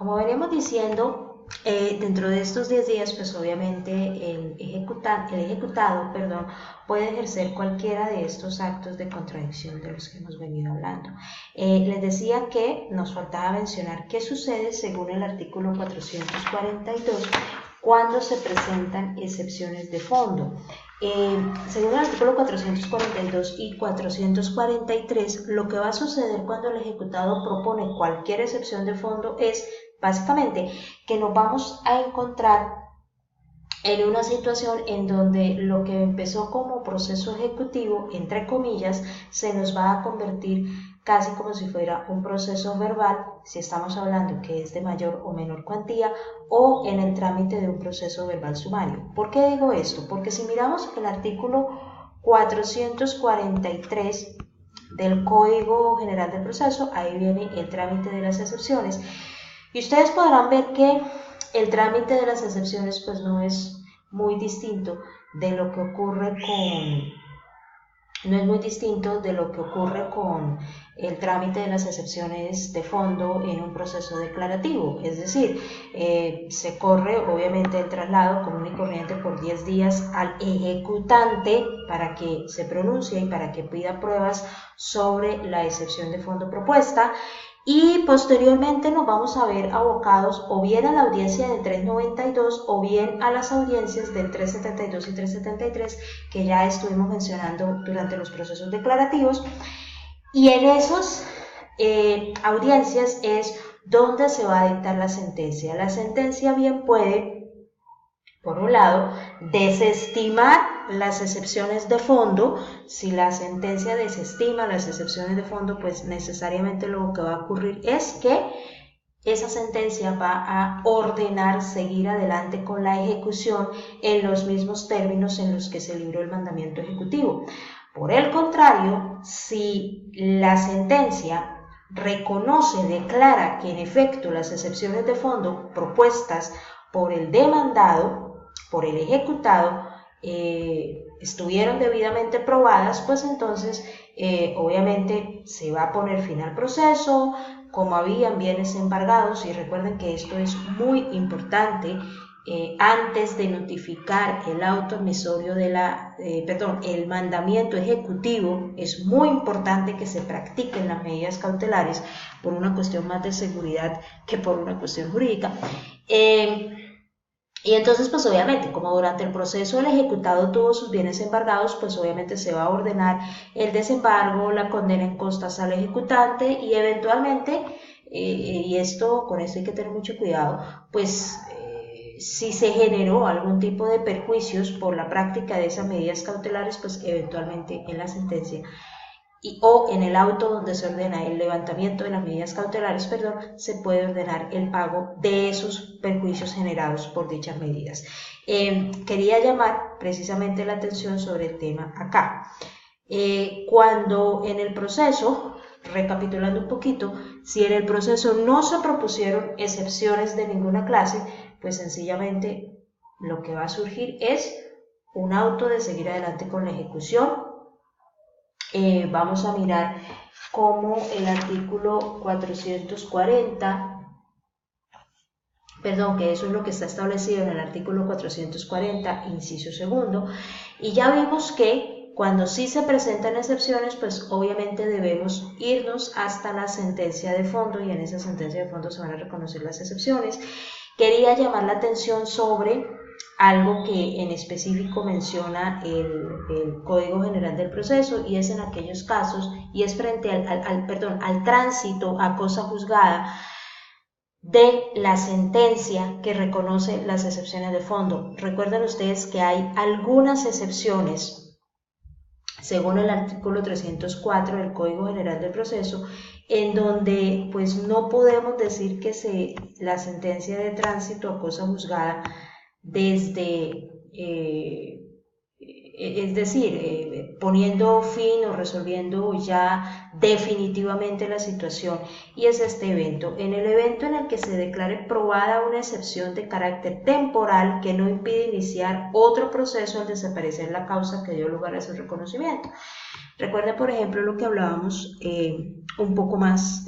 Como veníamos diciendo, dentro de estos 10 días, pues obviamente el ejecutado, puede ejercer cualquiera de estos actos de contradicción de los que hemos venido hablando. Les decía que nos faltaba mencionar qué sucede según el artículo 442 cuando se presentan excepciones de fondo. Según el artículo 442 y 443, lo que va a suceder cuando el ejecutado propone cualquier excepción de fondo es básicamente que nos vamos a encontrar en una situación en donde lo que empezó como proceso ejecutivo, entre comillas, se nos va a convertir casi como si fuera un proceso verbal, si estamos hablando que es de mayor o menor cuantía, o en el trámite de un proceso verbal sumario. ¿Por qué digo esto? Porque si miramos el artículo 443 del Código General del Proceso, ahí viene el trámite de las excepciones, y ustedes podrán ver que el trámite de las excepciones pues no es muy distinto de lo que ocurre con el trámite de las excepciones de fondo en un proceso declarativo, es decir, se corre obviamente el traslado común y corriente por 10 días al ejecutante para que se pronuncie y para que pida pruebas sobre la excepción de fondo propuesta. Y posteriormente nos vamos a ver abocados o bien a la audiencia del 392 o bien a las audiencias del 372 y 373 que ya estuvimos mencionando durante los procesos declarativos, y en esas audiencias es donde se va a dictar la sentencia. La sentencia bien puede, por un lado, desestimar las excepciones de fondo. Si la sentencia desestima las excepciones de fondo, pues necesariamente lo que va a ocurrir es que esa sentencia va a ordenar seguir adelante con la ejecución en los mismos términos en los que se libró el mandamiento ejecutivo. Por el contrario, si la sentencia reconoce, declara que en efecto las excepciones de fondo propuestas por el demandado, por el ejecutado, estuvieron debidamente probadas, pues entonces obviamente se va a poner fin al proceso. Como habían bienes embargados, y recuerden que esto es muy importante, antes de notificar el auto emisorio el mandamiento ejecutivo, es muy importante que se practiquen las medidas cautelares por una cuestión más de seguridad que por una cuestión jurídica. Y entonces, pues obviamente, como durante el proceso el ejecutado tuvo sus bienes embargados, pues obviamente se va a ordenar el desembargo, la condena en costas al ejecutante y eventualmente, con esto hay que tener mucho cuidado, pues si se generó algún tipo de perjuicios por la práctica de esas medidas cautelares, pues eventualmente en la sentencia o en el auto donde se ordena el levantamiento de las medidas cautelares, se puede ordenar el pago de esos perjuicios generados por dichas medidas. Quería llamar precisamente la atención sobre el tema acá. Cuando en el proceso, recapitulando un poquito, si en el proceso no se propusieron excepciones de ninguna clase, pues sencillamente lo que va a surgir es un auto de seguir adelante con la ejecución. Vamos a mirar cómo el artículo 440, que eso es lo que está establecido en el artículo 440, inciso segundo, y ya vimos que cuando sí se presentan excepciones, pues obviamente debemos irnos hasta la sentencia de fondo, y en esa sentencia de fondo se van a reconocer las excepciones. Quería llamar la atención sobre algo que en específico menciona el Código General del Proceso, y es en aquellos casos, y es frente al tránsito a cosa juzgada de la sentencia que reconoce las excepciones de fondo. Recuerden ustedes que hay algunas excepciones, según el artículo 304 del Código General del Proceso, en donde pues no podemos decir que la sentencia de tránsito a cosa juzgada poniendo fin o resolviendo ya definitivamente la situación, y es este evento. En el evento en el que se declare probada una excepción de carácter temporal que no impide iniciar otro proceso al desaparecer la causa que dio lugar a su reconocimiento. Recuerden, por ejemplo, lo que hablábamos un poco más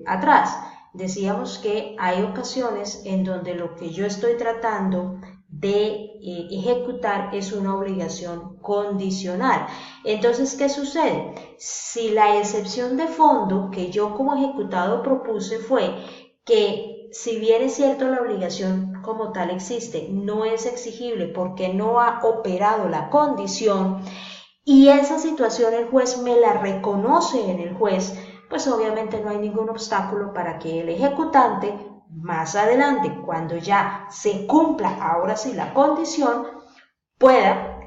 atrás. decíamos que hay ocasiones en donde lo que yo estoy tratando de ejecutar es una obligación condicional. Entonces, ¿qué sucede? Si la excepción de fondo que yo como ejecutado propuse fue que, si bien es cierto la obligación como tal existe, no es exigible porque no ha operado la condición, y esa situación el juez me la reconoce en el juez, pues obviamente no hay ningún obstáculo para que el ejecutante más adelante, cuando ya se cumpla ahora sí la condición, pueda,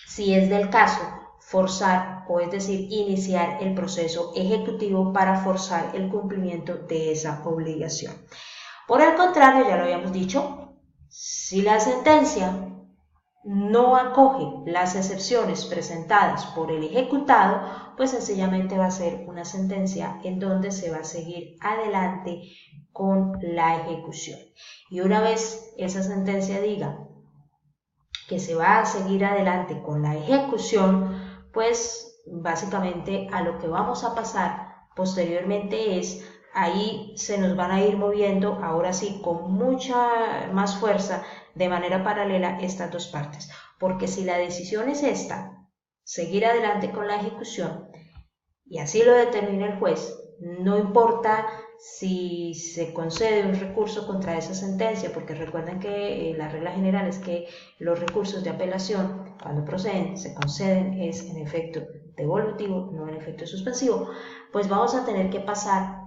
si es del caso, forzar, o es decir, iniciar el proceso ejecutivo para forzar el cumplimiento de esa obligación. Por el contrario, ya lo habíamos dicho, si la sentencia no acoge las excepciones presentadas por el ejecutado, pues sencillamente va a ser una sentencia en donde se va a seguir adelante con la ejecución. Y una vez esa sentencia diga que se va a seguir adelante con la ejecución, pues básicamente a lo que vamos a pasar posteriormente es, ahí se nos van a ir moviendo, ahora sí, con mucha más fuerza, de manera paralela, estas dos partes. Porque si la decisión es esta, seguir adelante con la ejecución, y así lo determina el juez, no importa si se concede un recurso contra esa sentencia, porque recuerden que la regla general es que los recursos de apelación, cuando proceden, se conceden es en efecto devolutivo, no en efecto suspensivo, pues vamos a tener que pasar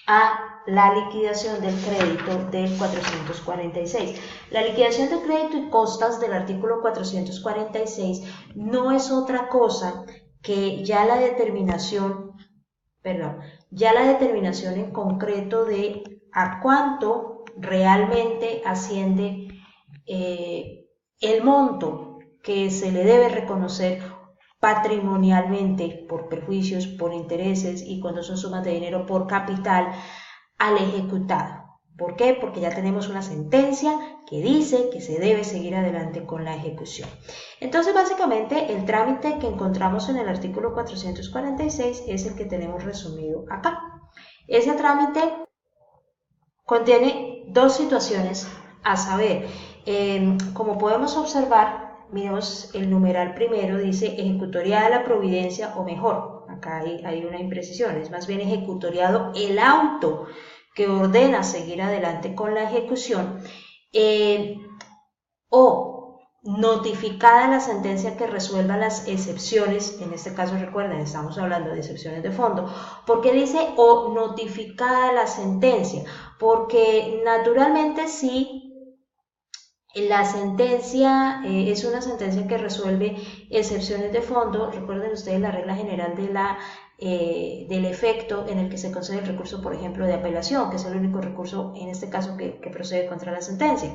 a la liquidación del crédito del 446. La liquidación de crédito y costas del artículo 446 no es otra cosa que ya la determinación en concreto de a cuánto realmente asciende el monto que se le debe reconocer patrimonialmente por perjuicios, por intereses y cuando son sumas de dinero por capital al ejecutado. ¿Por qué? Porque ya tenemos una sentencia que dice que se debe seguir adelante con la ejecución. Entonces, básicamente, el trámite que encontramos en el artículo 446 es el que tenemos resumido acá. Ese trámite contiene dos situaciones a saber. Como podemos observar, miremos el numeral primero, dice ejecutoriada la providencia, o mejor, acá hay una imprecisión, es más bien ejecutoriado el auto que ordena seguir adelante con la ejecución, o notificada la sentencia que resuelva las excepciones, en este caso recuerden, estamos hablando de excepciones de fondo. ¿Por qué dice o notificada la sentencia? Porque naturalmente si la sentencia es una sentencia que resuelve excepciones de fondo, recuerden ustedes la regla general del efecto en el que se concede el recurso, por ejemplo, de apelación, que es el único recurso en este caso que procede contra la sentencia.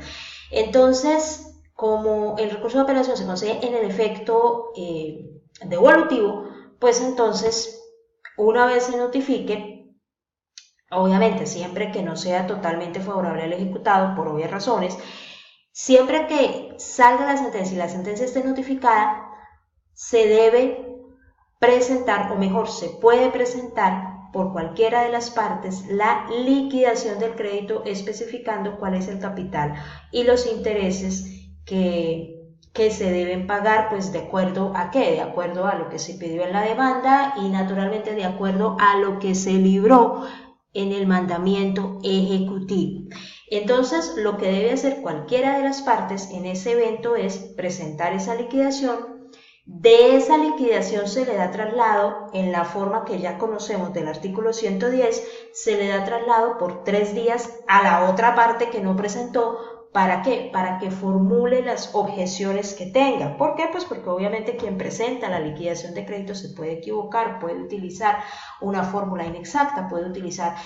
Entonces, como el recurso de apelación se concede en el efecto devolutivo, pues entonces, una vez se notifique, obviamente siempre que no sea totalmente favorable al ejecutado, por obvias razones, siempre que salga la sentencia y la sentencia esté notificada, se debe presentar, o mejor, se puede presentar por cualquiera de las partes la liquidación del crédito especificando cuál es el capital y los intereses que se deben pagar, pues de acuerdo a qué, de acuerdo a lo que se pidió en la demanda y naturalmente de acuerdo a lo que se libró en el mandamiento ejecutivo. Entonces, lo que debe hacer cualquiera de las partes en ese evento es presentar esa liquidación. De esa liquidación se le da traslado en la forma que ya conocemos del artículo 110, se le da traslado por 3 días a la otra parte que no presentó. ¿Para qué? Para que formule las objeciones que tenga. ¿Por qué? Pues porque obviamente quien presenta la liquidación de crédito se puede equivocar, puede utilizar una fórmula inexacta, puede utilizar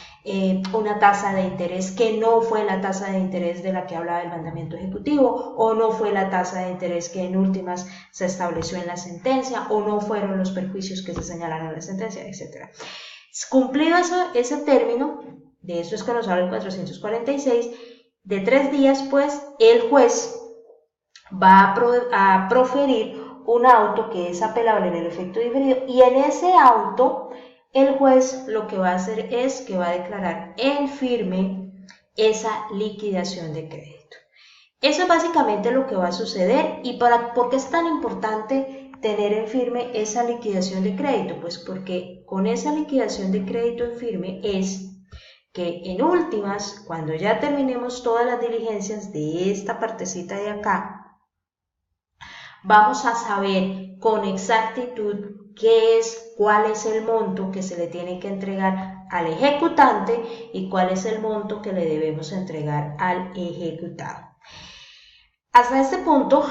una tasa de interés que no fue la tasa de interés de la que hablaba el mandamiento ejecutivo, o no fue la tasa de interés que en últimas se estableció en la sentencia, o no fueron los perjuicios que se señalaron en la sentencia, etc. Cumplido ese término, de eso es que nos habla el 446, de 3 días, pues el juez va a proferir un auto que es apelable en el efecto diferido, y en ese auto el juez lo que va a hacer es que va a declarar en firme esa liquidación de crédito. Eso es básicamente lo que va a suceder. ¿Y por qué es tan importante tener en firme esa liquidación de crédito? Pues porque con esa liquidación de crédito en firme es que en últimas, cuando ya terminemos todas las diligencias de esta partecita de acá, vamos a saber con exactitud cuál es el monto que se le tiene que entregar al ejecutante y cuál es el monto que le debemos entregar al ejecutado. Hasta este punto,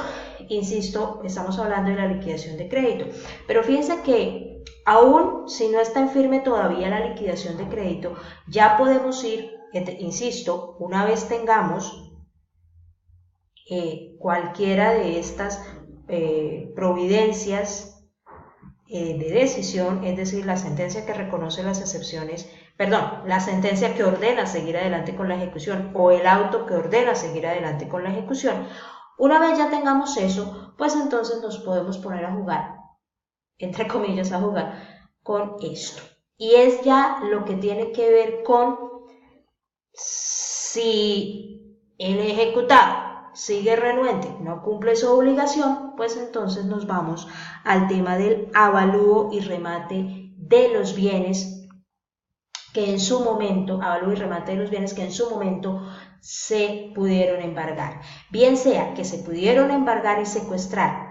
insisto, estamos hablando de la liquidación de crédito, pero fíjense que aún si no está en firme todavía la liquidación de crédito, ya podemos ir, insisto, una vez tengamos cualquiera de estas providencias de decisión, es decir, la sentencia que reconoce las excepciones, la sentencia que ordena seguir adelante con la ejecución o el auto que ordena seguir adelante con la ejecución. Una vez ya tengamos eso, pues entonces nos podemos poner a jugar, entre comillas, a jugar con esto. Y es ya lo que tiene que ver con si el ejecutado sigue renuente, no cumple su obligación, pues entonces nos vamos al tema del avalúo y remate de los bienes que en su momento, se pudieron embargar. Bien sea que se pudieron embargar y secuestrar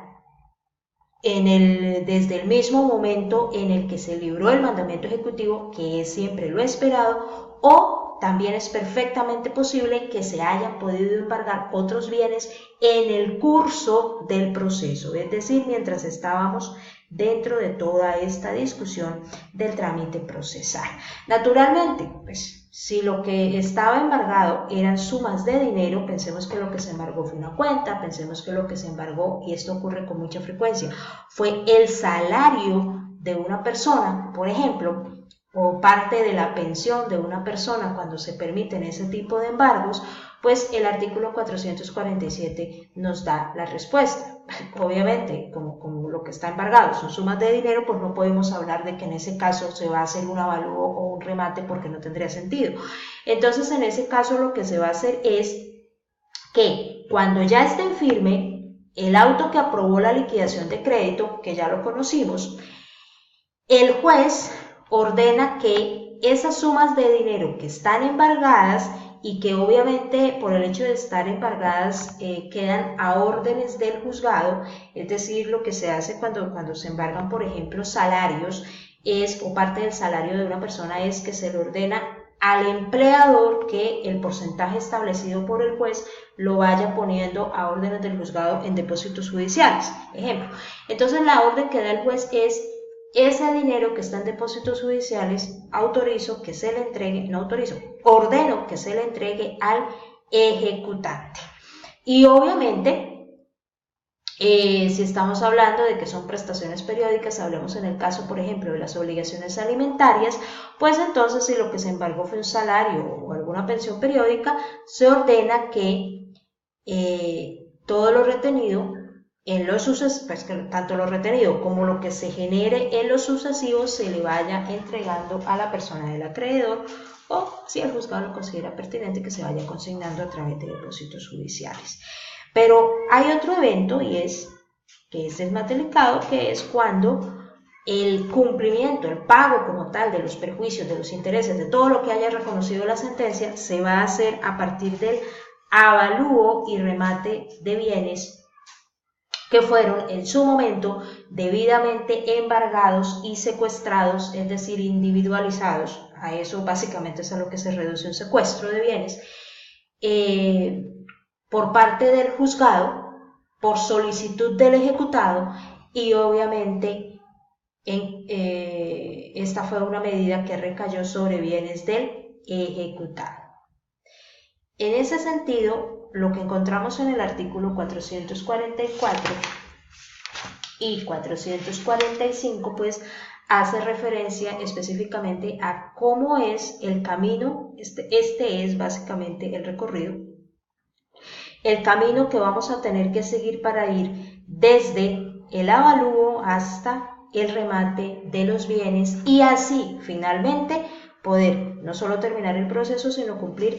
desde el mismo momento en el que se libró el mandamiento ejecutivo, que es siempre lo esperado, o también es perfectamente posible que se hayan podido embargar otros bienes en el curso del proceso, es decir, mientras estábamos dentro de toda esta discusión del trámite procesal. Naturalmente, pues si lo que estaba embargado eran sumas de dinero, pensemos que lo que se embargó fue una cuenta, pensemos que lo que se embargó, y esto ocurre con mucha frecuencia, fue el salario de una persona, por ejemplo, o parte de la pensión de una persona cuando se permiten ese tipo de embargos, pues el artículo 447 nos da la respuesta. Obviamente, como lo que está embargado son sumas de dinero, pues no podemos hablar de que en ese caso se va a hacer un avalúo o un remate porque no tendría sentido. Entonces, en ese caso lo que se va a hacer es que cuando ya esté en firme el auto que aprobó la liquidación de crédito, que ya lo conocimos, el juez ordena que esas sumas de dinero que están embargadas y que obviamente por el hecho de estar embargadas quedan a órdenes del juzgado, es decir, lo que se hace cuando se embargan, por ejemplo, salarios, o parte del salario de una persona es que se le ordena al empleador que el porcentaje establecido por el juez lo vaya poniendo a órdenes del juzgado en depósitos judiciales, ejemplo. Entonces la orden que da el juez es: ese dinero que está en depósitos judiciales, ordeno que se le entregue al ejecutante. Y obviamente, si estamos hablando de que son prestaciones periódicas, hablemos en el caso, por ejemplo, de las obligaciones alimentarias, pues entonces si lo que se embargó fue un salario o alguna pensión periódica, se ordena que todo lo retenido en los sucesivos, pues que tanto lo retenido como lo que se genere en los sucesivos se le vaya entregando a la persona del acreedor, o si el juzgado lo considera pertinente, que se vaya consignando a través de depósitos judiciales. Pero hay otro evento, y es que este es más delicado, que es cuando el cumplimiento, el pago como tal de los perjuicios, de los intereses, de todo lo que haya reconocido la sentencia, se va a hacer a partir del avalúo y remate de bienes que fueron en su momento debidamente embargados y secuestrados, es decir, individualizados. A eso básicamente es a lo que se reduce un secuestro de bienes, por parte del juzgado, por solicitud del ejecutado, y obviamente esta fue una medida que recayó sobre bienes del ejecutado. En ese sentido, lo que encontramos en el artículo 444 y 445, pues hace referencia específicamente a cómo es el camino, este es básicamente el recorrido, el camino que vamos a tener que seguir para ir desde el avalúo hasta el remate de los bienes y así finalmente poder no solo terminar el proceso, sino cumplir